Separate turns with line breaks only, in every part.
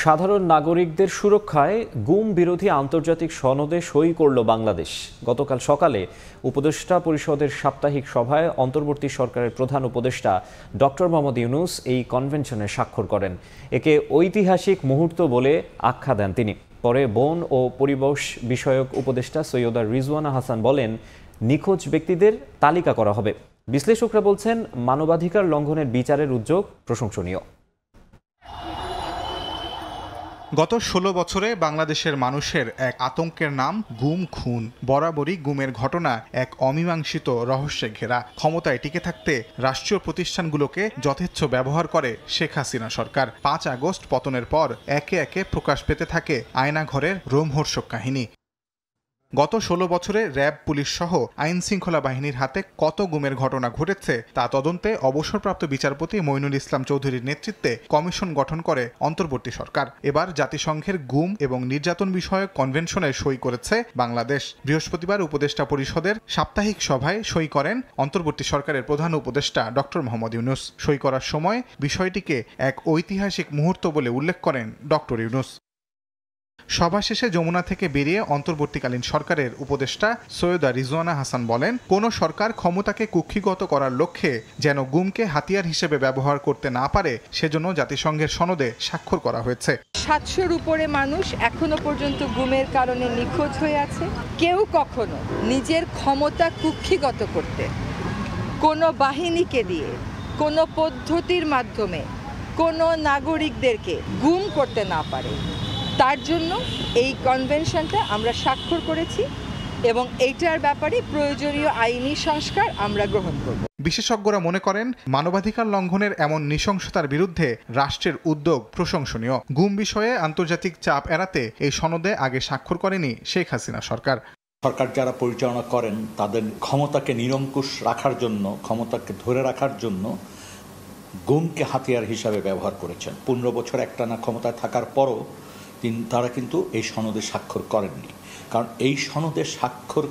সাধারণ নাগরিকদের সুরক্ষায় গুম বিরোধী আন্তর্জাতিক সনদে সই করল বাংলাদেশ। গতকাল সকালে উপদেষ্টা পরিষদের সাপ্তাহিক সভায় অন্তর্বর্তী সরকারের প্রধান উপদেষ্টা ডক্টর মোহাম্মদ ইউনূস এই কনভেনশনে স্বাক্ষর করেন। একে ঐতিহাসিক মুহূর্ত বলে আখ্যা দেন তিনি। পরে বন ও পরিবেশ বিষয়ক উপদেষ্টা সৈয়দা রিজওয়ানা হাসান বলেন, নিখোঁজ ব্যক্তিদের তালিকা করা হবে। বিশ্লেষকরা বলছেন, মানবাধিকার লঙ্ঘনের বিচারের উদ্যোগ প্রশংসনীয়।
গত ১৬ বছরে বাংলাদেশের মানুষের এক আতঙ্কের নাম গুম খুন। বরাবরই গুমের ঘটনা এক অমীমাংসিত রহস্যে ঘেরা। ক্ষমতায় টিকে থাকতে রাষ্ট্রীয় প্রতিষ্ঠানগুলোকে যথেচ্ছ ব্যবহার করে শেখ হাসিনা সরকার। ৫ আগস্ট পতনের পর একে একে প্রকাশ পেতে থাকে আয়নাঘরের রোমহর্ষক কাহিনী। গত ১৬ বছরে র্যাব, পুলিশ সহ আইন শৃঙ্খলা বাহিনীর হাতে কত গুমের ঘটনা ঘটেছে তা তদন্তে অবসরপ্রাপ্ত বিচারপতি মইনুল ইসলাম চৌধুরীর নেতৃত্বে কমিশন গঠন করে অন্তর্বর্তী সরকার। এবার জাতিসংঘের গুম এবং নির্যাতন বিষয়ক কনভেনশনে সই করেছে বাংলাদেশ। বৃহস্পতিবার উপদেষ্টা পরিষদের সাপ্তাহিক সভায় সই করেন অন্তর্বর্তী সরকারের প্রধান উপদেষ্টা ডক্টর মোহাম্মদ ইউনূস। সই করার সময় বিষয়টিকে এক ঐতিহাসিক মুহূর্ত বলে উল্লেখ করেন ডক্টর ইউনূস। সভা শেষে যমুনা থেকে বেরিয়ে অন্তর্বর্তীকালীন সরকারের উপদেষ্টা সৈয়দা রিজওয়ানা হাসান বলেন, কোন সরকার ক্ষমতাকে কুক্ষিগত করার লক্ষ্যে যেন গুমকে হাতিয়ার হিসেবে ব্যবহার করতে না পারে, সেজন্য জাতিসংঘের সনদে স্বাক্ষর করা হয়েছে।
৭০০-র উপরে মানুষ এখনো পর্যন্ত গুমের কারণে নিখোঁজ হয়ে আছে। কেউ কখনো নিজের ক্ষমতা কুক্ষিগত করতে কোনো বাহিনীকে দিয়ে, কোনো পদ্ধতির মাধ্যমে কোনো নাগরিকদেরকে গুম করতে না পারে, তার জন্য এই কনভেনশনটা আমরা স্বাক্ষর করেছি এবং এইটার ব্যাপারে প্রয়োজনীয় আইনি সংস্কার আমরা গ্রহণ করব।
বিশেষজ্ঞরা মনে করেন, মানবাধিকার লঙ্ঘনের এমন নৃশংসতার বিরুদ্ধে রাষ্ট্রের উদ্যোগ প্রশংসনীয়। গুম বিষয়ে আন্তর্জাতিক চাপ এড়াতে এই সনদে আগে স্বাক্ষর করেনি শেখ হাসিনা সরকার।
সরকার যারা পরিচালনা করেন তাদের ক্ষমতাকে নিরঙ্কুশ রাখার জন্য, ক্ষমতাকে ধরে রাখার জন্য গুমকে হাতিয়ার হিসাবে ব্যবহার করেছেন। ১৫ বছর একটানা ক্ষমতায় থাকার পরও তারা কিন্তু এই সনদে স্বাক্ষর করেননি। কারণ এই সনদে স্বাক্ষর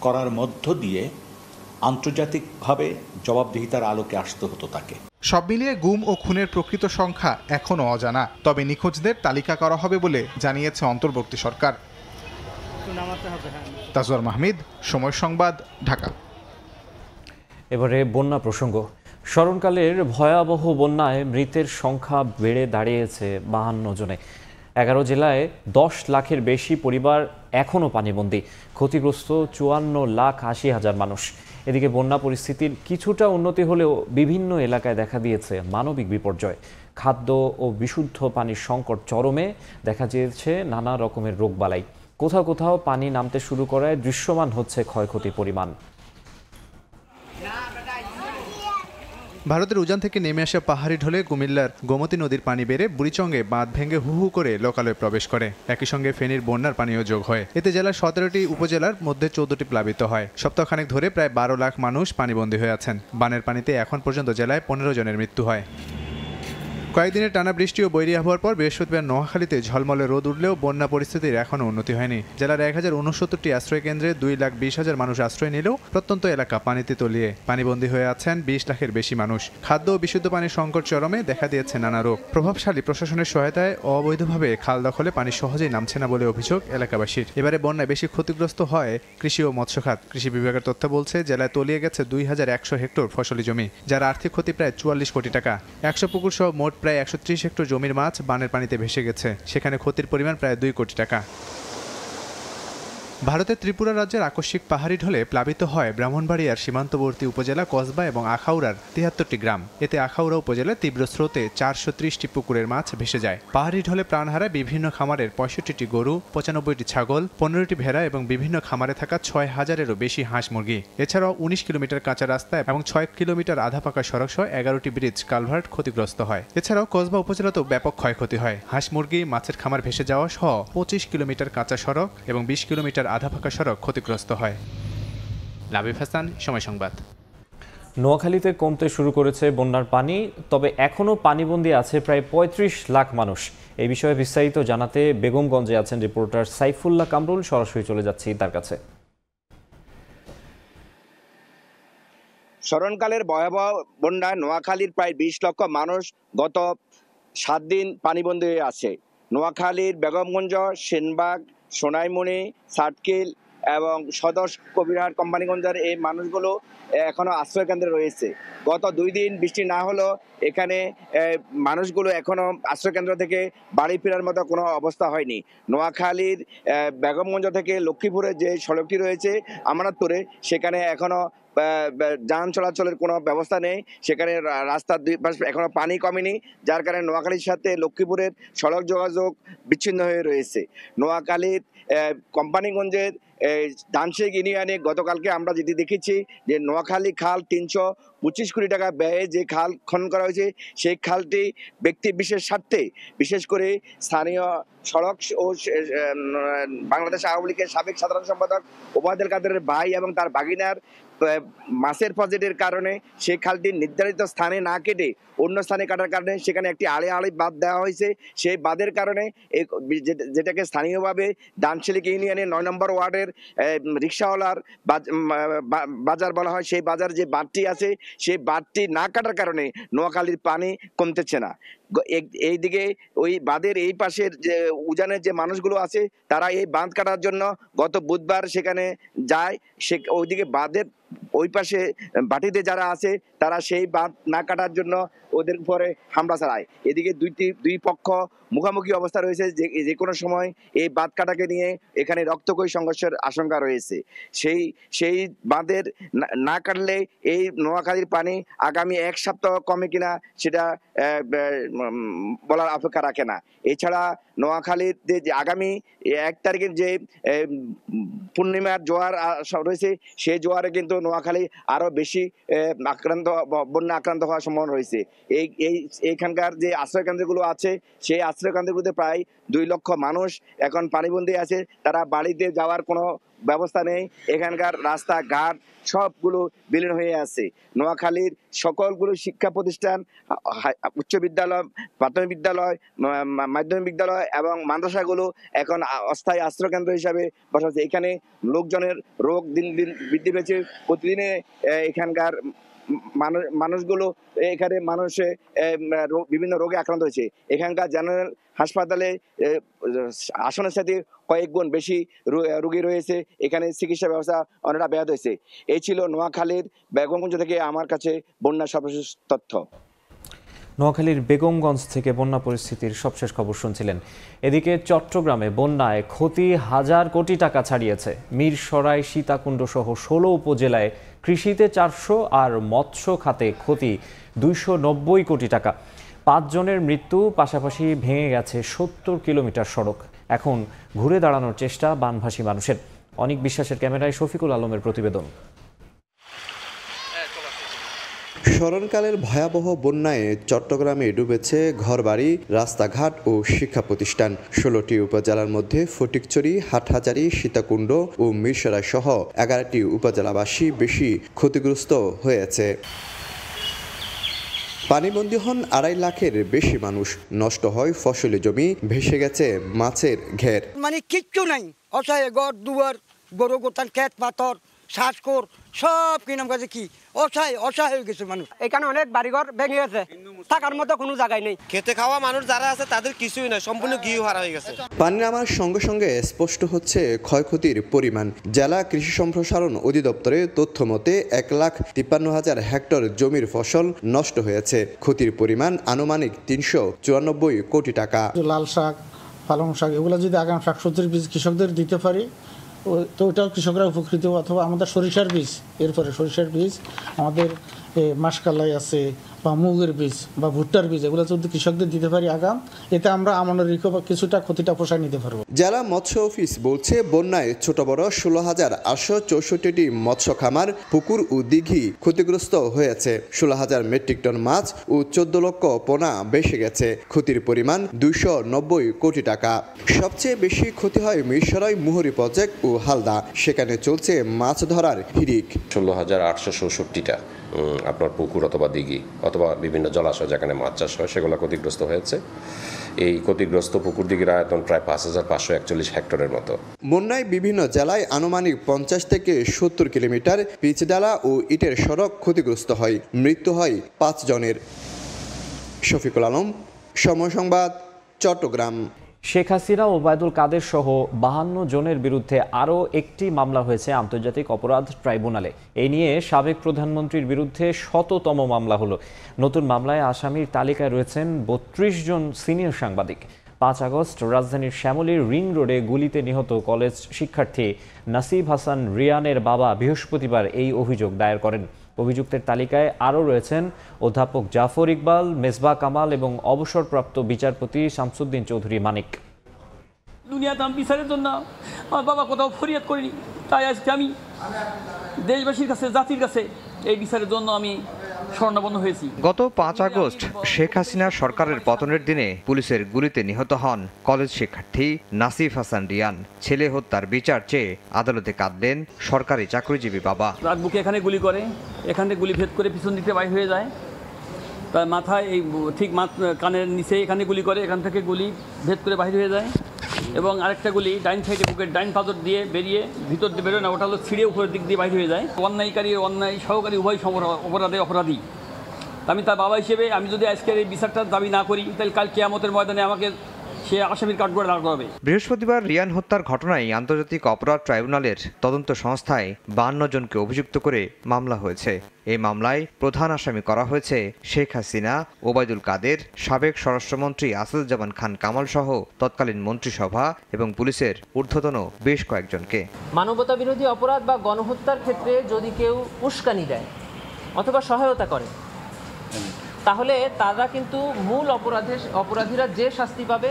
করার মধ্য দিয়ে আন্তর্জাতিকভাবে জবাবদিহিতার আলোকে আসতে হতো তাকে।
সব মিলিয়ে গুম ও খুনের প্রকৃত সংখ্যা এখনও অজানা, তবে নিখোঁজদের তালিকা করা হবে বলে জানিয়েছে অন্তর্বর্তী সরকার। তাজওয়ার মাহমিদ, সময় সংবাদ, ঢাকা।
এবারে বন্যা প্রসঙ্গ। স্মরণকালের ভয়াবহ বন্যায় মৃতের সংখ্যা বেড়ে দাঁড়িয়েছে ৫২ জনে। ১১ জেলায় ১০ লাখের বেশি পরিবার এখনও পানিবন্দী। ক্ষতিগ্রস্ত ৫৪,৮০,০০০ মানুষ। এদিকে বন্যা পরিস্থিতির কিছুটা উন্নতি হলেও বিভিন্ন এলাকায় দেখা দিয়েছে মানবিক বিপর্যয়। খাদ্য ও বিশুদ্ধ পানির সংকট চরমে, দেখা দিয়েছে নানা রকমের রোগবালাই। কোথাও কোথাও পানি নামতে শুরু করায় দৃশ্যমান হচ্ছে ক্ষয়ক্ষতির পরিমাণ।
ভারতের উজান থেকে নেমে আসা পাহাড়ি ঢলে কুমিল্লার গোমতী নদীর পানি বেড়ে বুড়িচঙ্গে বাঁধ ভেঙে হু হু করে লোকালয়ে প্রবেশ করে। একই সঙ্গে ফেনীর বন্যার পানিও যোগ হয়। এতে জেলার ১৭টি উপজেলার মধ্যে ১৪টি প্লাবিত হয়। সপ্তাহখানেক ধরে প্রায় ১২ লাখ মানুষ পানিবন্দী হয়ে আছেন। বানের পানিতে এখন পর্যন্ত জেলায় ১৫ জনের মৃত্যু হয়। কয়েকদিনের টানা বৃষ্টি ও বৈরী আবহাওয়ার পর বৃহস্পতিবার নোয়াখালীতে ঝলমলে রোদ উঠলেও বন্যা পরিস্থিতির এখনও উন্নতি হয়নি। জেলার ১,০৬৯টি আশ্রয়কেন্দ্রে ২,২০,০০০ মানুষ আশ্রয় নিলেও প্রত্যন্ত এলাকা পানিতে তলিয়ে পানিবন্দী হয়ে আছেন ২০ লাখের বেশি মানুষ। খাদ্য ও বিশুদ্ধ পানির সংকট চরমে, দেখা দিয়েছে নানা রোগ। প্রভাবশালী প্রশাসনের সহায়তায় অবৈধভাবে খাল দখলে পানি সহজেই নামছে না বলে অভিযোগ এলাকাবাসীর। এবারে বন্যায় বেশি ক্ষতিগ্রস্ত হয় কৃষি ও মৎস্য খাত। কৃষি বিভাগের তথ্য বলছে, জেলায় তলিয়ে গেছে ২,১০০ হেক্টর ফসলি জমি, যার আর্থিক ক্ষতি প্রায় ৪৪ কোটি টাকা। ১০০ পুকুর সহ মোট প্রায় ১৩০ হেক্টর জমির মাছ বানের পানিতে ভেসে গেছে। সেখানে ক্ষতির পরিমাণ প্রায় ২ কোটি টাকা। ভারতের ত্রিপুরা রাজ্যের আকস্মিক পাহাড়ি ঢলে প্লাবিত হয় ব্রাহ্মণবাড়িয়ার সীমান্তবর্তী উপজেলা কসবা এবং আখাউড়ার ৭৩টি গ্রাম। এতে আখাউড়া উপজেলার তীব্র স্রোতে ৪৩০টি পুকুরের মাছ ভেসে যায়। পাহাড়ি ঢলে প্রাণ হারায় বিভিন্ন খামারের ৬৫টি গরু, ৯৫টি ছাগল, ১৫টি ভেড়া এবং বিভিন্ন খামারে থাকা ৬,০০০-এরও বেশি হাঁস মুরগি। এছাড়াও ১৯ কিলোমিটার কাঁচা রাস্তা এবং ৬ কিলোমিটার আধা পাকা সড়ক সহ ১১টি ব্রিজ কালভার্ট ক্ষতিগ্রস্ত হয়। এছাড়াও কসবা উপজেলাতেও ব্যাপক ক্ষয়ক্ষতি হয়। হাঁস মুরগি, মাছের খামার ভেসে যাওয়া সহ ২৫ কিলোমিটার কাঁচা সড়ক এবং ২০ কিলোমিটার আধা পাকা সড়ক ক্ষতিগ্রস্ত হয়। লাবিব হাসান, সময় সংবাদ।
নোয়াখালীতে কমতে শুরু করেছে বন্যার পানি, তবে এখনও পানিবন্দী আছে প্রায় ৩৫ লাখ মানুষ। এই বিষয়ে বিস্তারিত জানাতে বেগমগঞ্জে আছেন রিপোর্টার সাইফুল্লাহ কামরুল। সরাসরি চলে যাচ্ছি তার কাছে।
স্মরণকালের ভয়াবহ বন্যায় নোয়াখালীর প্রায় ২০ লক্ষ মানুষ গত ৭ দিন পানিবন্দী হয়ে আছে। নোয়াখালীর বেগমগঞ্জ, সেনবাগ, সোনাইমুড়ি, সাতকিল এবং সদর কবিরহাট কোম্পানিগঞ্জের এই মানুষগুলো এখনো আশ্রয় কেন্দ্রে রয়েছে। গত 2 দিন বৃষ্টি না হলেও এখানে মানুষগুলো এখনো আশ্রয় কেন্দ্র থেকে বাড়ি ফেরার মতো কোনো অবস্থা হয়নি। নোয়াখালীর বেগমগঞ্জ থেকে লক্ষ্মীপুরের যে সড়কটি রয়েছে আমানতপুরে, সেখানে এখনো যান চলাচলের কোনো ব্যবস্থা নেই। সেখানে রাস্তার 2 পাশে এখনো পানি কমেনি, যার কারণে নোয়াখালীর সাথে লক্ষ্মীপুরের সড়ক যোগাযোগ বিচ্ছিন্ন হয়ে রয়েছে। নোয়াখালীর কোম্পানিগঞ্জের ধানশেখ ইউনিয়নে গতকালকে আমরা যেটি দেখেছি যে নোয়াখালী খাল 325 কোটি টাকা ব্যয়ে যে খাল খনন করা হয়েছে, সেই খালটি ব্যক্তি বিশেষ স্বার্থে, বিশেষ করে স্থানীয় সড়ক ও বাংলাদেশ আওয়ামী লীগের সাবেক সাধারণ সম্পাদক ওবায়দুল কাদেরের ভাই এবং তার ভাগিনার মাছের প্রজেক্টের কারণে সেই খালটি নির্ধারিত স্থানে না কেটে অন্য স্থানে কাটার কারণে সেখানে একটি আড়ে বাঁধ দেওয়া হয়েছে। সেই বাঁধের কারণে যেটাকে স্থানীয়ভাবে দানশিলিক ইউনিয়নের 9 নম্বর ওয়ার্ডের রিক্সাওয়ালার বাজার বলা হয়, সেই বাজার যে বাঁধটি আছে সেই বাঁধটি না কাটার কারণে নোয়াখালীর পানি কমতেছে না। এইদিকে ওই বাঁধের এই পাশের যে উজানের যে মানুষগুলো আছে তারা এই বাঁধ কাটার জন্য গত বুধবার সেখানে যায়। সে ওইদিকে বাঁধের ওই পাশে বাটিতে যারা আছে তারা সেই বাঁধ না কাটার জন্য ওদের উপরে হামলা চালায়। এদিকে দুই পক্ষ মুখোমুখি অবস্থা রয়েছে, যে কোনো সময় এই বাঁধ কাটাকে নিয়ে এখানে রক্তক্ষয়ী সংঘর্ষের আশঙ্কা রয়েছে। সেই বাঁধের না কাটলে এই নোয়াখালীর পানি আগামী 1 সপ্তাহ কমে কিনা সেটা বলার অপেক্ষা রাখে না। এছাড়া নোয়াখালীতে যে আগামী 1 তারিখের যে পূর্ণিমার জোয়ার রয়েছে, সেই জোয়ারে কিন্তু নোয়াখালী আরো বেশি বন্যা আক্রান্ত হওয়ার সম্ভাবনা রয়েছে। এইখানকার যে আশ্রয় কেন্দ্রগুলো আছে সেই আশ্রয় কেন্দ্রগুলোতে প্রায় 2 লক্ষ মানুষ এখন পানিবন্দী আছে। তারা বাড়িতে যাওয়ার কোনো ব্যবস্থা নেই। এখানকার রাস্তাঘাট সবগুলো বিলীন হয়ে আছে। নোয়াখালীর সকলগুলো শিক্ষা প্রতিষ্ঠান, উচ্চ বিদ্যালয়, প্রাথমিক বিদ্যালয়, মাধ্যমিক বিদ্যালয় এবং মাদ্রাসাগুলো এখন অস্থায়ী আশ্রয় কেন্দ্র হিসাবে বসা হচ্ছে। এখানে লোকজনের রোগ দিন দিন বৃদ্ধি পেয়েছে। প্রতিদিনে এখানকার মানুষগুলো এখানে বিভিন্ন রোগে আক্রান্ত হয়েছে। এখানকার জেনারেল হাসপাতালে আসনের সাথে কয়েক গুণ বেশি রোগী রয়েছে। এখানে চিকিৎসা ব্যবস্থা অনেকটা ব্যাহত হয়েছে। এই ছিল নোয়াখালীর বেগমগঞ্জ থেকে আমার কাছে বন্যার সর্বশেষ তথ্য।
নোয়াখালীর বেগমগঞ্জ থেকে বন্যা পরিস্থিতির সবশেষ খবর শুনছিলেন। এদিকে চট্টগ্রামে বন্যায় ক্ষতি 1000 কোটি টাকা ছাড়িয়েছে। মিরসরাই, সীতাকুণ্ড সহ 16 উপজেলায় কৃষিতে 400 আর মৎস্য খাতে ক্ষতি 290 কোটি টাকা। 5 জনের মৃত্যু, পাশাপাশি ভেঙে গেছে 70 কিলোমিটার সড়ক। এখন ঘুরে দাঁড়ানোর চেষ্টা বানভাসী মানুষের। অনিক বিশ্বাসের ক্যামেরায় শফিকুল আলমের প্রতিবেদন।
স্মরণকালের ভয়াবহ বন্যায় চট্টগ্রামে ডুবেছে ঘরবাড়ি, রাস্তাঘাট ও শিক্ষা প্রতিষ্ঠান। 16টি উপজেলার মধ্যে ফটিকছড়ি, হাটহাজারী, সীতাকুণ্ড ও মিরসরাই সহ 11টি উপজেলাবাসী বেশি ক্ষতিগ্রস্ত হয়েছে। পানিবন্দী হন 2.5 লাখের বেশি মানুষ। নষ্ট হয় ফসলি জমি, ভেসে গেছে মাছের ঘের।
মানে কিচ্ছু নাই, অসহায় ঘর দুয়ার, গরু গোতান, ক্ষেত পাথর, শ্বাসকর সব কিনাম কাছে কি অসহায় হয়ে গেছে মানুষ। এখানে অনেক বাড়িঘর ভেঙে গেছে, থাকার মতো কোনো জায়গায় নেই। খেতে খাওয়া মানুষ যারা আছে তাদের কিছুই নয়, সম্পূর্ণ গৃহ হারা হয়ে গেছে।
পানি নামার সঙ্গে সঙ্গে স্পষ্ট হচ্ছে ক্ষয়ক্ষতির পরিমাণ। জেলা কৃষি সম্প্রসারণ অধিদপ্তরের তথ্য মতে 1,53,000 হেক্টর জমির ফসল নষ্ট হয়েছে। ক্ষতির পরিমাণ আনুমানিক 394 কোটি টাকা।
লাল শাক, পালং শাক এগুলো যদি আগাম শাকসবজির বীজ কৃষকদের দিতে পারি তো ওটাও কৃষকরা উপকৃত। অথবা আমাদের সরিষার বীজ, এরপরে সরিষার বীজ, আমাদের মাসকালাই আছে বা মুগের বীজ বা ভুট্টার বীজ, এগুলো যদি কৃষকদের দিতে পারি আগাম, এতে আমরা আমাদের কিছুটা ক্ষতিটা পোষায় নিতে পারবো।
জেলা মৎস্য অফিস বলছে বন্যায় ছোট বড় 16,864টি মৎস্য খামার, পুকুর ও দিঘি ক্ষতিগ্রস্ত হয়েছে। 16,000 মেট্রিক টন মাছ ও 14 লক্ষ পোনা ভেসে গেছে। ক্ষতির পরিমাণ 290 কোটি টাকা। সবচেয়ে বেশি ক্ষতি হয় মিরসরাই, মুহুরী প্রজেক্ট ও হালদা। সেখানে চলছে মাছ ধরার হিড়িক।
16,864টা আপনার পুকুর অথবা দিঘি অথবা বিভিন্ন জলাশয় যেখানে মাছ চাষ হয় সেগুলো ক্ষতিগ্রস্ত হয়েছে। এই ক্ষতিগ্রস্ত পুকুর দিঘির আয়তন প্রায় 5,541 হেক্টরের মতো।
বন্যায় বিভিন্ন জেলায় আনুমানিক 50 থেকে 70 কিলোমিটার পিচডালা ও ইটের সড়ক ক্ষতিগ্রস্ত হয়। মৃত্যু হয় 5 জনের। শফিকুল আলম, সময় সংবাদ, চট্টগ্রাম।
শেখ হাসিনা ও ওবায়দুল কাদের সহ 52 জনের বিরুদ্ধে আরও একটি মামলা হয়েছে আন্তর্জাতিক অপরাধ ট্রাইব্যুনালে। এই নিয়ে সাবেক প্রধানমন্ত্রীর বিরুদ্ধে ১০০তম মামলা হলো। নতুন মামলায় আসামির তালিকায় রয়েছেন ৩২ জন সিনিয়র সাংবাদিক। ৫ আগস্ট রাজধানীর শ্যামলীর রিং রোডে গুলিতে নিহত কলেজ শিক্ষার্থী নাসিব হাসান রিয়ানের বাবা বৃহস্পতিবার এই অভিযোগ দায়ের করেন। অভিযুক্তের তালিকায় আরও রয়েছেন অধ্যাপক জাফর ইকবাল, মেজবাহ কামাল এবং অবসরপ্রাপ্ত বিচারপতি শামসুদ্দিন চৌধুরী মানিক।
দুনিয়াতে আমি বিচারের জন্য আমার বাবা কোথাও ফরিয়াদ করিনি, তাই আজকে আমি দেশবাসীর কাছে, জাতির কাছে এই বিচারের জন্য আমি স্বর্ণাপন্ন হয়েছি।
গত ৫ আগস্ট শেখ হাসিনার সরকারের পতনের দিনে পুলিশের গুলিতে নিহত হন কলেজ শিক্ষার্থী নাসিব হাসান রিয়ান। ছেলে হত্যার বিচার চেয়ে আদালতে কাঁদলেন সরকারি চাকরিজীবী বাবা।
রাত বুকে এখানে গুলি করে, এখান থেকে গুলি ভেদ করে পিছন দিকে বাইর হয়ে যায়, তার মাথায় এই ঠিক কানের নিচে এখানে গুলি করে, এখান থেকে গুলি ভেদ করে বাইর হয়ে যায় এবং আরেকটা গুলি ডাইন সাইডে বুকের ডাইন পাথর দিয়ে বেরিয়ে ভিতর দিয়ে বেরোয় না, ওটা হলো ছিঁড়ে উপরের দিক দিয়ে বাইর হয়ে যায়। অন্যায়কারী অন্যায় সহকারী উভয় অপরাধী। আমি তার বাবা হিসেবে আমি যদি আজকের এই বিচারটার দাবি না করি, তাহলে কাল কিয়ামতের ময়দানে আমাকে সে আসামির কাঠগড়ায় দাঁড় করাবে।
বৃহস্পতিবার রিয়ান হত্যার ঘটনায় আন্তর্জাতিক অপরাধ ট্রাইব্যুনালের তদন্ত সংস্থায় 52 জনকে অভিযুক্ত করে মামলা হয়েছে। এই মামলায় প্রধান আসামি করা হয়েছে শেখ হাসিনা, ওবায়দুল কাদের, সাবেক স্বরাষ্ট্রমন্ত্রী আসাদুজ্জামান খান কামাল সহ তৎকালীন মন্ত্রিসভা এবং পুলিশের ঊর্ধ্বতন বেশ কয়েকজনকে।
মানবতা বিরোধী অপরাধ বা গণহত্যার ক্ষেত্রে যদি কেউ উস্কানি দেয় অথবা সহায়তা করে, তাহলে তারা কিন্তু মূল অপরাধীরা যে শাস্তি পাবে,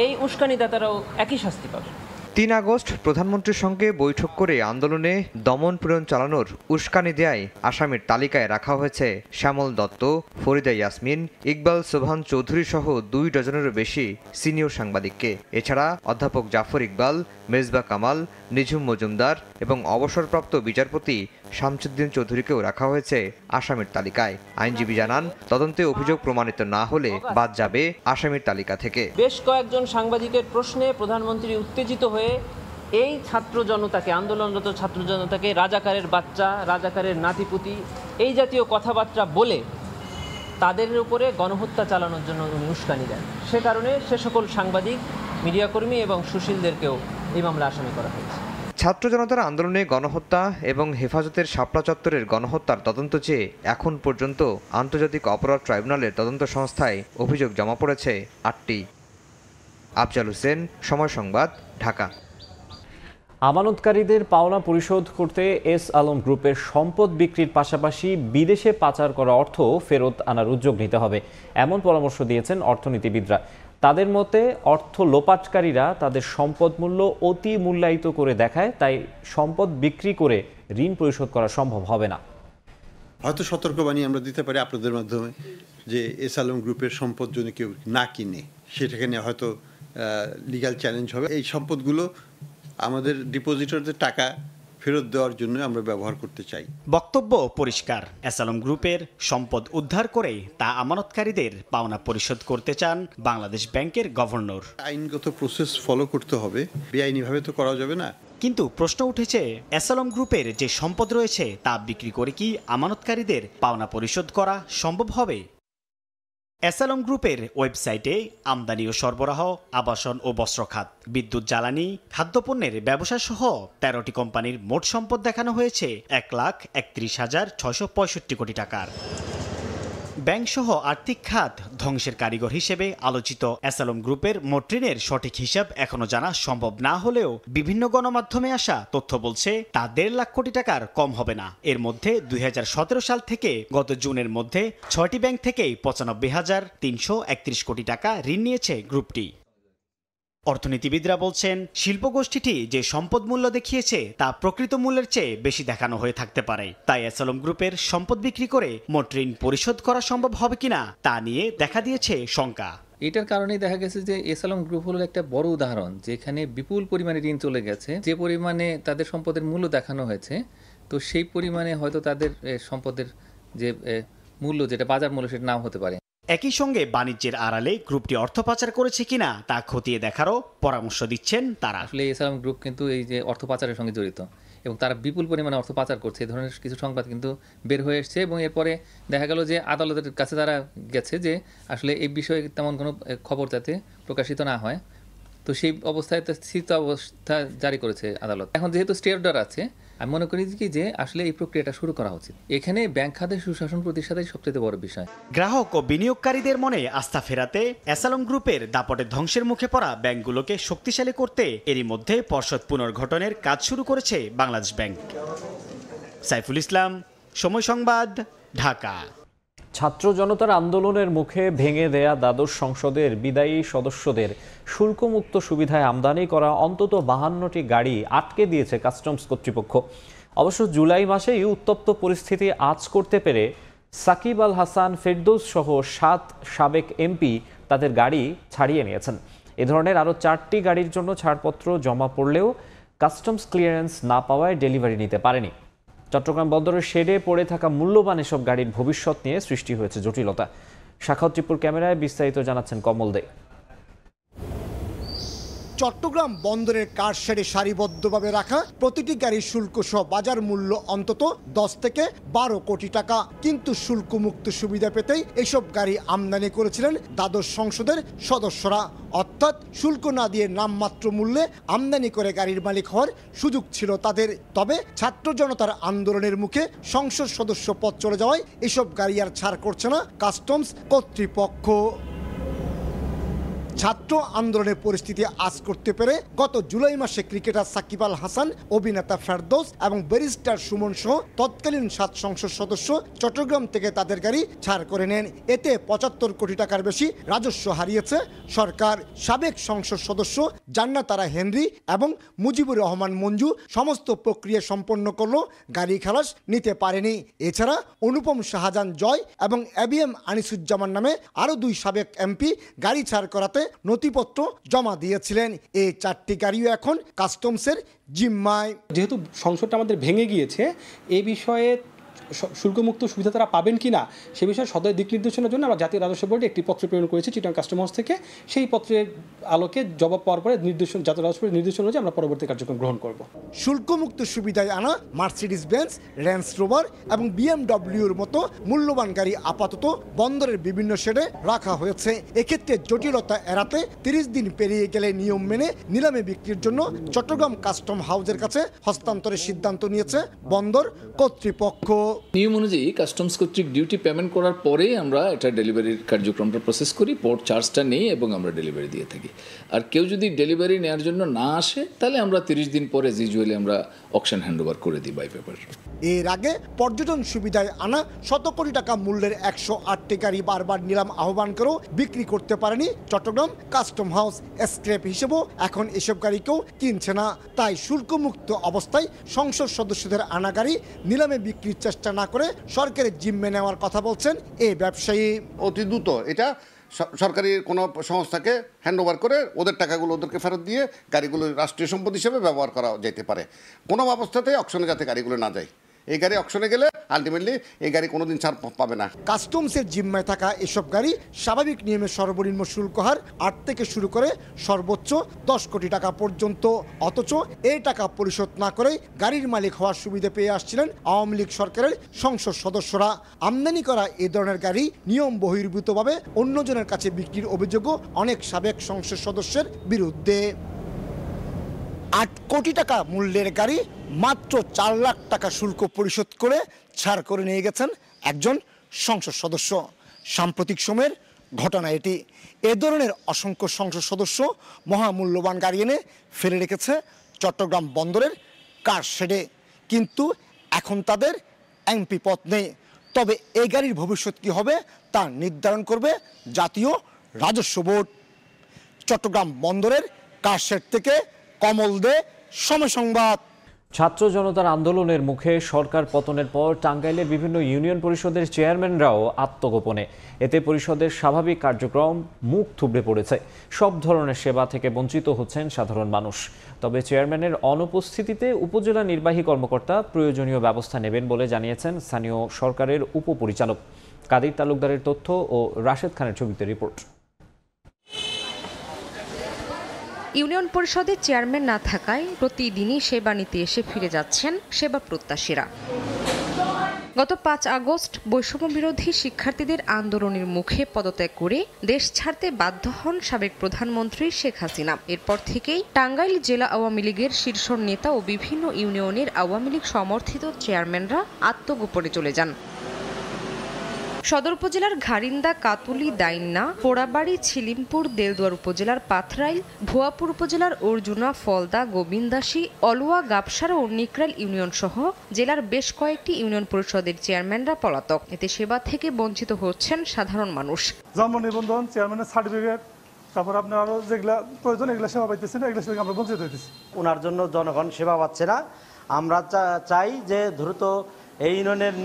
এই উস্কানিদাতারাও একই শাস্তি পাবে।
৩ আগস্ট প্রধানমন্ত্রীর সঙ্গে বৈঠক করে আন্দোলনে দমন পীড়ন চালানোর উস্কানি দেয় আসামির তালিকায় রাখা হয়েছে শ্যামল দত্ত, ফরিদা ইয়াসমিন, ইকবাল সোবহান চৌধুরী সহ ২ ডজনেরও বেশি সিনিয়র সাংবাদিককে। এছাড়া অধ্যাপক জাফর ইকবাল, মেজবাহ কামাল, নিঝুম মজুমদার এবং অবসরপ্রাপ্ত বিচারপতি শামসুদ্দিন চৌধুরীকেও রাখা হয়েছে আসামির তালিকায়। আইনজীবী জানান, তদন্তে অভিযোগ প্রমাণিত না হলে বাদ যাবে আসামির তালিকা থেকে।
বেশ কয়েকজন সাংবাদিকের প্রশ্নে প্রধানমন্ত্রী উত্তেজিত হয়ে এই ছাত্র জনতাকে, আন্দোলনরত ছাত্র জনতাকে রাজাকারের বাচ্চা, রাজাকারের নাতিপুতি এই জাতীয় কথাবার্তা বলে তাদের উপরে গণহত্যা চালানোর জন্য উনি উস্কানি দেন। সে কারণে সে সকল সাংবাদিক, মিডিয়াকর্মী এবং সুশীলদেরকেও এই মামলা আসামি করা হয়েছে।
ছাত্র জনতার আন্দোলনে গণহত্যা এবং হেফাজতের শাপলা চত্বরের গণহত্যার তদন্ত চেয়ে এখন পর্যন্ত আন্তর্জাতিক অপরাধ ট্রাইব্যুনালের তদন্ত সংস্থায় অভিযোগ জমা পড়েছে ৮টি। আফজাল হোসেন, সময় সংবাদ, ঢাকা।
আমানতকারীদের পাওনা পরিশোধ করতে এস আলম গ্রুপের সম্পদ বিক্রির পাশাপাশি বিদেশে পাচার করা অর্থ ফেরত আনার উদ্যোগ নিতে হবে, এমন পরামর্শ দিয়েছেন অর্থনীতিবিদরা। তাদের মতে অর্থ লোপাটকারীরা তাদের সম্পদ মূল্য অতি মূল্যায়িত করে দেখায়, তাই সম্পদ বিক্রি করে ঋণ পরিশোধ করা সম্ভব হবে না।
হয়তো সতর্কবাণী আমরা দিতে পারি আপনাদের মাধ্যমে যে এস আলম গ্রুপের সম্পদ যদি কেউ না কিনে, সেটাকে নিয়ে হয়তো লিগ্যাল চ্যালেঞ্জ হবে। এই সম্পদগুলো আমাদের ডিপোজিটরদের টাকা ফেরত দেওয়ার জন্য আমরা ব্যবহার করতে চাই।
বক্তব্য পরিষ্কার, এস আলম গ্রুপের সম্পদ উদ্ধার করে তা আমানতকারীদের পাওনা পরিশোধ করতে চান বাংলাদেশ ব্যাংকের গভর্নর।
আইনগত প্রসেস ফলো করতে হবে, বেআইনিভাবে তো করা যাবে না।
কিন্তু প্রশ্ন উঠেছে, এস আলম গ্রুপের যে সম্পদ রয়েছে তা বিক্রি করে কি আমানতকারীদের পাওনা পরিশোধ করা সম্ভব হবে? এস আলম গ্রুপের ওয়েবসাইটে আমদানি ও সরবরাহ, আবাসন ও বস্ত্র খাত, বিদ্যুৎ, জ্বালানি, খাদ্যপণ্যের ব্যবসা সহ ১৩টি কোম্পানির মোট সম্পদ দেখানো হয়েছে ১,৩১,৬৬৫ কোটি টাকার। ব্যাংকসহ আর্থিক খাত ধ্বংসের কারিগর হিসেবে আলোচিত এস আলম গ্রুপের মোট ঋণের সঠিক হিসাব এখনো জানা সম্ভব না হলেও বিভিন্ন গণমাধ্যমে আসা তথ্য বলছে তা ১.৫ লাখ কোটি টাকার কম হবে না। এর মধ্যে ২০১৭ সাল থেকে গত জুনের মধ্যে ৬টি ব্যাংক থেকেই ৯৫,৩৩১ কোটি টাকা ঋণ নিয়েছে গ্রুপটি। অর্থনীতিবিদরা বলছেন, শিল্পগোষ্ঠীটি যে সম্পদ মূল্য দেখিয়েছে তা প্রকৃত মূল্যের চেয়ে বেশি দেখানো হয়ে থাকতে পারে। তাই এস আলম গ্রুপের সম্পদ বিক্রি করে মোট ঋণ পরিশোধ করা সম্ভব হবে কিনা তা নিয়ে দেখা দিয়েছে শঙ্কা।
এটার কারণেই দেখা গেছে যে এস আলম গ্রুপ হলো একটা বড় উদাহরণ, যেখানে বিপুল পরিমাণে ঋণ চলে গেছে। যে পরিমাণে তাদের সম্পদের মূল্য দেখানো হয়েছে, তো সেই পরিমাণে হয়তো তাদের সম্পদের যে মূল্য, যেটা বাজার মূল্য, সেটা নাও হতে পারে।
একই সঙ্গে বাণিজ্যের আড়ালে গ্রুপটি অর্থ পাচার করেছে কিনা তা খতিয়ে দেখারও পরামর্শ দিচ্ছেন তারা।
আসলে এস আলম গ্রুপ কিন্তু এই যে অর্থ পাচারের সঙ্গে জড়িত এবং তারা বিপুল পরিমাণে অর্থ পাচার করছে, এই ধরনের কিছু সংবাদ কিন্তু বের হয়ে এসছে এবং এরপরে দেখা গেল যে আদালতের কাছে তারা গেছে যে আসলে এই বিষয়ে তেমন কোনো খবর যাতে প্রকাশিত না হয়, তো সেই অবস্থায় তো স্থিত অবস্থা জারি করেছে আদালত। এখন যেহেতু স্টে অর্ডার আছে, আমি মনে করি কি যে আসলে এই প্রক্রিয়াটা শুরু করা উচিত। এখানে ব্যাংক খাতের সুশাসন প্রতিষ্ঠাটাই সবচেয়ে বড় বিষয়।
গ্রাহক ও বিনিয়োগকারীদের মনে আস্থা ফেরাতে অ্যাসালম গ্রুপের দাপটে ধ্বংসের মুখে পড়া ব্যাংকগুলোকে শক্তিশালী করতে এরই মধ্যে পর্ষদ পুনর্গঠনের কাজ শুরু করেছে বাংলাদেশ ব্যাংক। সাইফুল ইসলাম, সময় সংবাদ, ঢাকা।
ছাত্র জনতার আন্দোলনের মুখে ভেঙে দেয়া দ্বাদশ সংসদের বিদায়ী সদস্যদের শুল্কমুক্ত সুবিধায় আমদানি করা অন্তত 52টি গাড়ি আটকে দিয়েছে কাস্টমস কর্তৃপক্ষ। অবশ্য জুলাই মাসেই উত্তপ্ত পরিস্থিতি আঁচ করতে পেরে সাকিব আল হাসান, ফেরদৌস সহ 7 সাবেক এমপি তাদের গাড়ি ছাড়িয়ে নিয়েছেন। এ ধরনের আরও 4টি গাড়ির জন্য ছাড়পত্র জমা পড়লেও কাস্টমস ক্লিয়ারেন্স না পাওয়ায় ডেলিভারি নিতে পারেনি। চট্টগ্রাম বন্দরের শেডে পড়ে থাকা মূল্যবান এসব গাড়ির ভবিষ্যৎ নিয়ে সৃষ্টি হয়েছে জটিলতা। শাখাউত টিপুর ক্যামেরায় বিস্তারিত জানাচ্ছেন কমল দে।
চট্টগ্রাম বন্দরের কার শেডে সারিবদ্ধভাবে রাখা প্রতিটি গাড়ির শুল্ক সহ বাজার মূল্য অন্তত 10 থেকে 12 কোটি টাকা। কিন্তু শুল্কমুক্ত সুবিধা পেতেই এসব গাড়ি আমদানি করেছিলেন দ্বাদশ সংসদের সদস্যরা। অর্থাৎ শুল্ক না দিয়ে নামমাত্র মূল্যে আমদানি করে গাড়ির মালিক হওয়ার সুযোগ ছিল তাদের। তবে ছাত্র জনতার আন্দোলনের মুখে সংসদ সদস্য পদ চলে যাওয়ায় এসব গাড়ি আর ছাড় করছে না কাস্টমস কর্তৃপক্ষ। ছাত্র আন্দোলনের পরিস্থিতি আঁচ করতে পেরে গত জুলাই মাসে ক্রিকেটার সাকিব আল হাসান, অভিনেতা ফেরদৌস এবং ব্যারিস্টার সুমন সহ তৎকালীন 7 সংসদ সদস্য চট্টগ্রাম থেকে তাদের গাড়ি ছাড় করে নেন। এতে 75 কোটি টাকার বেশি রাজস্ব হারিয়েছে সরকার। সাবেক সংসদ সদস্য জান্নাত আরা হেনরি এবং মুজিবুর রহমান মঞ্জু সমস্ত প্রক্রিয়া সম্পন্ন করলেও গাড়ি খালাস নিতে পারেনি। এছাড়া অনুপম শাহজাহান জয় এবং এবিএম আনিসুজ্জামান নামে আরও 2 সাবেক এমপি গাড়ি ছাড় করাতে নথিপত্র জমা দিয়েছিলেন। এই 4টি গাড়িও এখন কাস্টমসের জিম্মায়।
যেহেতু সংসদটা আমাদের ভেঙে গিয়েছে, এই বিষয়ে শুল্কমুক্ত সুবিধা তারা পাবেন কিনা সে বিষয়ে সদয় দিক নির্দেশনার জন্য আমরা জাতীয় রাজস্ব বোর্ডে একটি পত্র প্রেরণ করেছি চিটাগাং কাস্টম হাউস থেকে। সেই পত্রের আলোকে জবাব পাওয়ার পরে জাতীয় রাজস্ব বোর্ডের নির্দেশনা অনুযায়ী আমরা পরবর্তী কার্যক্রম গ্রহণ করব।
শুল্কমুক্ত সুবিধায় আনা মার্সিডিজ বেঞ্জ, রেঞ্জ রোভার এবং বিএমডব্লিউর মতো মূল্যবান গাড়ি আপাতত বন্দরের বিভিন্ন শেডে রাখা হয়েছে। এক্ষেত্রে জটিলতা এড়াতে 30 দিন পেরিয়ে গেলে নিয়ম মেনে নিলামে বিক্রির জন্য চট্টগ্রাম কাস্টম হাউসের কাছে হস্তান্তরের সিদ্ধান্ত নিয়েছে বন্দর কর্তৃপক্ষ।
নিয়ম অনুযায়ী কাস্টমস কর্তৃক ডিউটি পেমেন্ট করার পরে আমরা এটা ডেলিভারির কার্যক্রমটা প্রসেস করি, পোর্ট চার্জটা নেই এবং আমরা ডেলিভারি দিয়ে থাকি। আর কেউ যদি ডেলিভারি নেওয়ার জন্য না আসে তাহলে আমরা 30 দিন পরে ইউজুয়ালি আমরা অকশন হ্যান্ডওভার করে দিই বাই পেপার।
এর আগে পর্যটন সুবিধায় আনা 100 কোটি টাকা মূল্যের 108টি গাড়ি বারবার নিলাম আহ্বান করেও বিক্রি করতে পারেনি চট্টগ্রাম কাস্টম হাউস। স্ক্র্যাপ হিসেবেও এখন এসব গাড়িকেও কিনছে না। তাই শুল্কমুক্ত অবস্থায় সংসদ সদস্যদের আনা গাড়ি নিলামে বিক্রির চেষ্টা না করে সরকারের জিম্মে নেওয়ার কথা বলছেন এই ব্যবসায়ী।
অতি দ্রুত এটা সরকারি কোনো সংস্থাকে হ্যান্ডওভার করে ওদের টাকাগুলো ওদেরকে ফেরত দিয়ে গাড়িগুলো রাষ্ট্রীয় সম্পদ হিসেবে ব্যবহার করা যেতে পারে। কোনো অবস্থাতেই অকশনে যাতে গাড়িগুলো না যায়। এই গাড়ি অকশনে গেলে আলটিমেটলি এই গাড়ি কোনোদিন ছাড় পাবে না।
কাস্টমসের জিম্মায় থাকা এসব গাড়ি স্বাভাবিক নিয়মে সর্বনিম্ন শুল্ক হার 8 থেকে শুরু করে সর্বোচ্চ 10 কোটি টাকা পর্যন্ত। অথচ এই টাকা পরিশোধ না করে গাড়ির মালিক হওয়ার সুবিধা পেয়ে আসছিলেন আওয়ামী লীগ সরকারের সংসদ সদস্যরা। আমদানি করা এ ধরনের গাড়ি নিয়ম বহির্ভূতভাবে অন্যজনের কাছে বিক্রির অভিযোগও অনেক সাবেক সংসদ সদস্যের বিরুদ্ধে। 8 কোটি টাকা মূল্যের গাড়ি মাত্র 4 লাখ টাকা শুল্ক পরিশোধ করে ছাড় করে নিয়ে গেছেন একজন সংসদ সদস্য। সাম্প্রতিক সময়ের ঘটনা এটি। এ ধরনের অসংখ্য সংসদ সদস্য মহামূল্যবান গাড়ি এনে ফেলে রেখেছে চট্টগ্রাম বন্দরের কার শেডে, কিন্তু এখন তাদের এমপি পদ নেই। তবে এই গাড়ির ভবিষ্যৎ কী হবে তা নির্ধারণ করবে জাতীয় রাজস্ব বোর্ড। চট্টগ্রাম বন্দরের কার শেড থেকে কমল দে, সময় সংবাদ।
ছাত্র জনতার আন্দোলনের মুখে সরকার পতনের পর টাঙ্গাইলের বিভিন্ন ইউনিয়ন পরিষদের চেয়ারম্যানরাও আত্মগোপনে। এতে পরিষদের স্বাভাবিক কার্যক্রম মুখ থুবড়ে পড়েছে। সব ধরনের সেবা থেকে বঞ্চিত হচ্ছেন সাধারণ মানুষ। তবে চেয়ারম্যানের অনুপস্থিতিতে উপজেলা নির্বাহী কর্মকর্তা প্রয়োজনীয় ব্যবস্থা নেবেন বলে জানিয়েছেন স্থানীয় সরকারের উপপরিচালক। কাদির তালুকদারের তথ্য ও রাশেদ খানের ছবিতে রিপোর্ট।
ইউনিয়ন পরিষদের চেয়ারম্যান না থাকায় প্রতিদিনই সেবা নিতে এসে ফিরে যাচ্ছেন সেবা প্রত্যাশীরা। গত ৫ আগস্ট বৈষম্য বিরোধী শিক্ষার্থীদের আন্দোলনের মুখে পদত্যাগ করে দেশ ছাড়তে বাধ্য হন সাবেক প্রধানমন্ত্রী শেখ হাসিনা। এরপর থেকেই টাঙ্গাইল জেলা আওয়ামী লীগের শীর্ষ নেতা ও বিভিন্ন ইউনিয়নের আওয়ামী লীগ সমর্থিত চেয়ারম্যানরা আত্মগোপনে চলে যান। সদর উপজেলার ঘারিন্দা, কাতুলি, দাইন্না, পোড়াবাড়ি, ছিলিমপুর, দেলদুয়ার উপজেলার পাথরাইল, ভুয়াপুর উপজেলার অর্জুনা, ফলদা, গোবিন্দাসী, অলুয়া, গাবসারা ও নিকরাইল ইউনিয়ন সহ জেলার বেশ কয়েকটি ইউনিয়ন পরিষদের চেয়ারম্যানরা পলাতক। এতে সেবা থেকে বঞ্চিত হচ্ছেন সাধারণ মানুষ।
জন্ম নিবন্ধন, চেয়ারম্যানের সার্টিফিকেট, তারপর আপনার আরো যেগুলা প্রয়োজন এগুলো সেবা পাইতেছেন, এগুলো সেবা আমরা বঞ্চিত হইতেছি।
ওনার জন্য জনগণ সেবা পাচ্ছে না। আমরা চাই যে দ্রুত এই ইউনিয়নের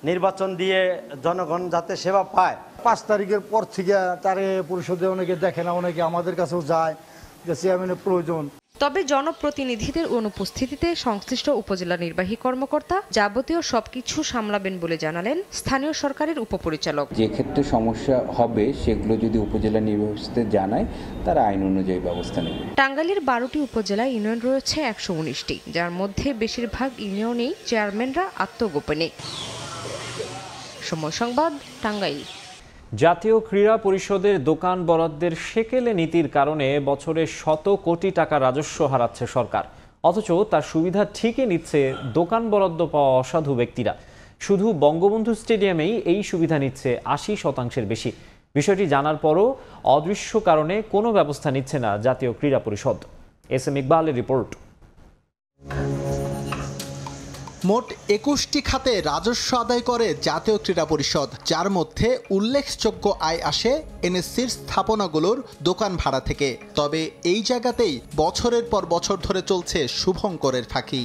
নির্বাচন দিয়ে জনগণ যাতে সেবা পায়।
5 তারিখের পর থেকে তারে পরিষদে অনেকে দেখে না, অনেকে আমাদের কাছেও যায় যে চেয়ারম্যানের প্রয়োজন।
তবে জনপ্রতিনিধিদের অনুপস্থিতিতে সংশ্লিষ্ট উপজেলা নির্বাহী কর্মকর্তা যাবতীয় সবকিছু সামলাবেন বলে জানালেন স্থানীয় সরকারের উপপরিচালক।
যে ক্ষেত্রে সমস্যা হবে সেগুলো যদি উপজেলা নির্বাহীদের জানায় তারা আইন অনুযায়ী ব্যবস্থা নেবে।
টাঙ্গাইলের 12টি উপজেলায় ইউনিয়ন রয়েছে 119টি, যার মধ্যে বেশিরভাগ ইউনিয়নেই চেয়ারম্যানরা আত্মগোপনে। সময় সংবাদ, টাঙ্গাইল।
জাতীয় ক্রীড়া পরিষদের দোকান বরাদ্দের সেকেলে নীতির কারণে বছরে শত কোটি টাকা রাজস্ব হারাচ্ছে সরকার, অথচ তার সুবিধা ঠিকই নিচ্ছে দোকান বরাদ্দ পাওয়া অসাধু ব্যক্তিরা। শুধু বঙ্গবন্ধু স্টেডিয়ামেই এই সুবিধা নিচ্ছে 80% বেশি। বিষয়টি জানার পরও অদৃশ্য কারণে কোনো ব্যবস্থা নিচ্ছে না জাতীয় ক্রীড়া পরিষদ। এস এম ইকবালের রিপোর্ট।
মোট 21টি খাতে রাজস্ব আদায় করে জাতীয় ক্রীড়া পরিষদ, যার মধ্যে উল্লেখযোগ্য আয় আসে এনএসসির স্থাপনাগুলোর দোকান ভাড়া থেকে। তবে এই জায়গাতেই বছরের পর বছর ধরে চলছে শুভঙ্করের ফাঁকি।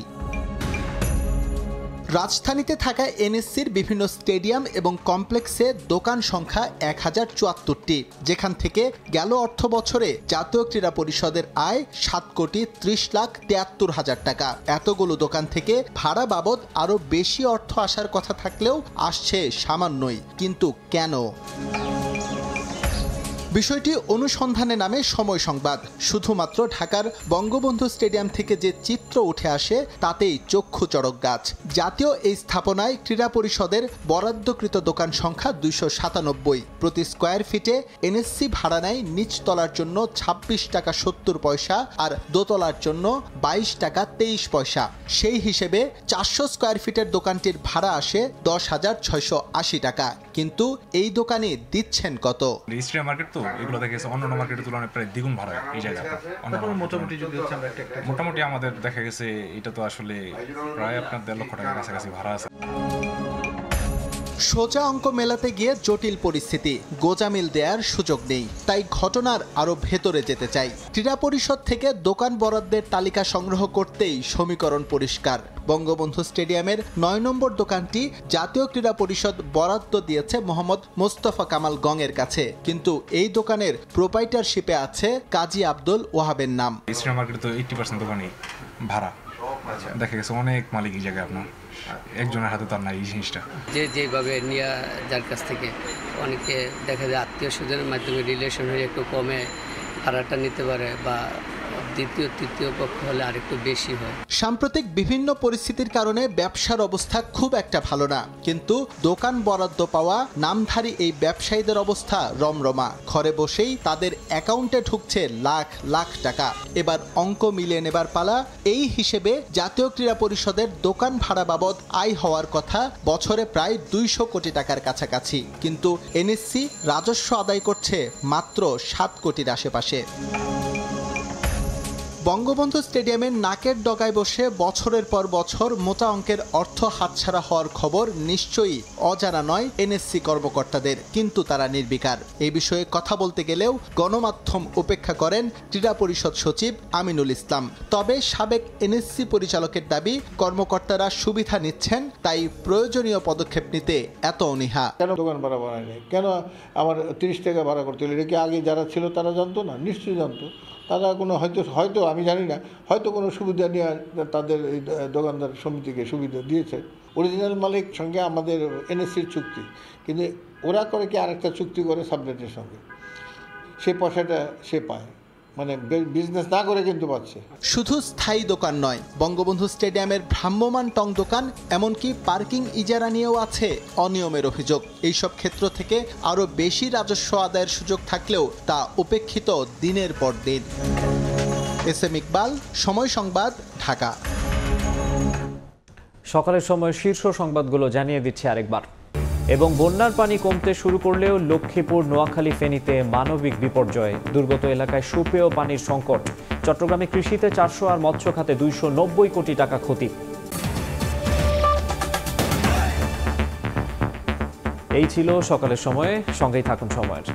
রাজধানীতে থাকা এনএসসির বিভিন্ন স্টেডিয়াম এবং কমপ্লেক্সে দোকান সংখ্যা 1074টি, যেখান থেকে গেল অর্থ বছরে জাতীয় ক্রীড়া পরিষদের আয় 7,30,73,000 টাকা। এতগুলো দোকান থেকে ভাড়া বাবদ আরও বেশি অর্থ আসার কথা থাকলেও আসছে সামান্যই। কিন্তু কেন? বিষয়টি অনুসন্ধানে নামে সময় সংবাদ। শুধুমাত্র ঢাকার বঙ্গবন্ধু স্টেডিয়াম থেকে যে চিত্র উঠে আসে তাতেই চক্ষু চড়ক গাছ। জাতীয় এই স্থাপনায় ক্রীড়া পরিষদের বরাদ্দকৃত দোকান সংখ্যা 297। প্রতি স্কোয়ার ফিটে এনএসসি ভাড়া নেয় নিচতলার জন্য 26 টাকা 70 পয়সা আর দোতলার জন্য 22 টাকা 23 পয়সা। সেই হিসেবে 400 স্কোয়ার ফিটের দোকানটির ভাড়া আসে 10,680 টাকা। কিন্তু এই দোকানে দিচ্ছেন কত?
এগুলো দেখে অন্যান্য মার্কেটের তুলনায় প্রায় দ্বিগুণ ভাড়া এই জায়গাটা। মোটামুটি আমাদের দেখা গেছে এটা তো আসলে প্রায় আপনার 1.5 লক্ষ টাকার কাছাকাছি ভাড়া আছে।
সোজা অঙ্ক মেলাতে গিয়ে জটিল পরিস্থিতি, গোজামিল দেওয়ার সুযোগ নেই। তাই ঘটনার আরো ভেতরে যেতে চাই। ক্রীড়া পরিষদ থেকে দোকান বরাদ্দের তালিকা সংগ্রহ করতেই সমীকরণ পরিষ্কার। বঙ্গবন্ধু স্টেডিয়ামের 9 নম্বর দোকানটি জাতীয় ক্রীড়া পরিষদ বরাদ্দ দিয়েছে মোহাম্মদ মোস্তফা কামাল গঙের কাছে, কিন্তু এই দোকানের প্রোপাইটারশিপে আছে কাজী আব্দুল ওয়াহাবের নাম।
ইস্টার্ন মার্কেটে তো 80% দোকানই ভাড়া। দেখা গেছে অনেক মালিক এই জায়গায় আপনার একজনের হাতে তার নাই এই জিনিসটা।
যেভাবে নিয়ে যার কাছ থেকে অনেকে দেখা যায় আত্মীয় স্বজনের মাধ্যমে রিলেশন হয়ে একটু কমে ভাড়াটা নিতে পারে, বা দ্বিতীয় তৃতীয় পক্ষ হলে আরেকটু বেশি হয়।
সাম্প্রতিক বিভিন্ন পরিস্থিতির কারণে ব্যবসার অবস্থা খুব একটা ভালো না, কিন্তু দোকান বরাদ্দ পাওয়া নামধারী এই ব্যবসায়ীদের অবস্থা রমরমা। ঘরে বসেই তাদের অ্যাকাউন্টে ঢুকছে লাখ লাখ টাকা। এবার অঙ্ক মিলিয়ে নেবার পালা। এই হিসেবে জাতীয় ক্রীড়া পরিষদের দোকান ভাড়া বাবদ আয় হওয়ার কথা বছরে প্রায় 200 কোটি টাকার কাছাকাছি, কিন্তু এনএসসি রাজস্ব আদায় করছে মাত্র 7 কোটির আশেপাশে। বঙ্গবন্ধু স্টেডিয়ামের নাকের ডগায় বসে বছরের পর বছর মোটা অঙ্কের অর্থ হাতছাড়া হওয়ার খবর নিশ্চয়ই অজানা নয় এনএসসি কর্মকর্তাদের, কিন্তু তারা নির্বিকার। এই বিষয়ে কথা বলতে গেলেও গণমাধ্যম উপেক্ষা করেন ক্রীড়া পরিষদ সচিব আমিনুল ইসলাম। তবে সাবেক এনএসসি পরিচালকের দাবি, কর্মকর্তারা সুবিধা নিচ্ছেন, তাই প্রয়োজনীয় পদক্ষেপ নিতে এত অনীহা।
কেন দোকান ভাড়া বাড়ায়নি, কেন আমার 30 টাকা ভাড়া করতে হলো? এটা কি আগে যারা ছিল তারা জানতো না? নিশ্চয়ই জানতো। তারা কোনো হয়তো আমি জানি না, হয়তো কোনো সুবিধা নিয়ে তাদের এই দোকানদার সমিতিকে সুবিধা দিয়েছে। অরিজিনাল মালিক সঙ্গে আমাদের এনএসসির চুক্তি, কিন্তু ওরা করে কি আরেকটা চুক্তি করে সাবনেটের সঙ্গে, সেই পয়সাটা সে পায়। মানে বিজনেস না করে কিন্তু পাচ্ছে।
শুধু স্থায়ী দোকান নয়, বঙ্গবন্ধু স্টেডিয়ামের ভ্রাম্যমাণ টং দোকান, এমনকি পার্কিং ইজারা নিয়েও আছে অনিয়মের অভিযোগ। এইসব ক্ষেত্র থেকে আরও বেশি রাজস্ব আদায়ের সুযোগ থাকলেও তা উপেক্ষিত দিনের পর দিন। এস.এম. ইকবাল, সময় সংবাদ, ঢাকা।
সকালের সময় শীর্ষ সংবাদগুলো জানিয়ে দিচ্ছে আরেকবার। এবং বন্যার পানি কমতে শুরু করলেও লক্ষ্মীপুর, নোয়াখালী, ফেনীতে মানবিক বিপর্যয়, দুর্গত এলাকায় সুপেয় পানির সংকট। চট্টগ্রামে কৃষিতে 400 আর মৎস্য খাতে 290 কোটি টাকা ক্ষতি। এই ছিল সকালের সময়ে, সঙ্গেই থাকুন সময়ের।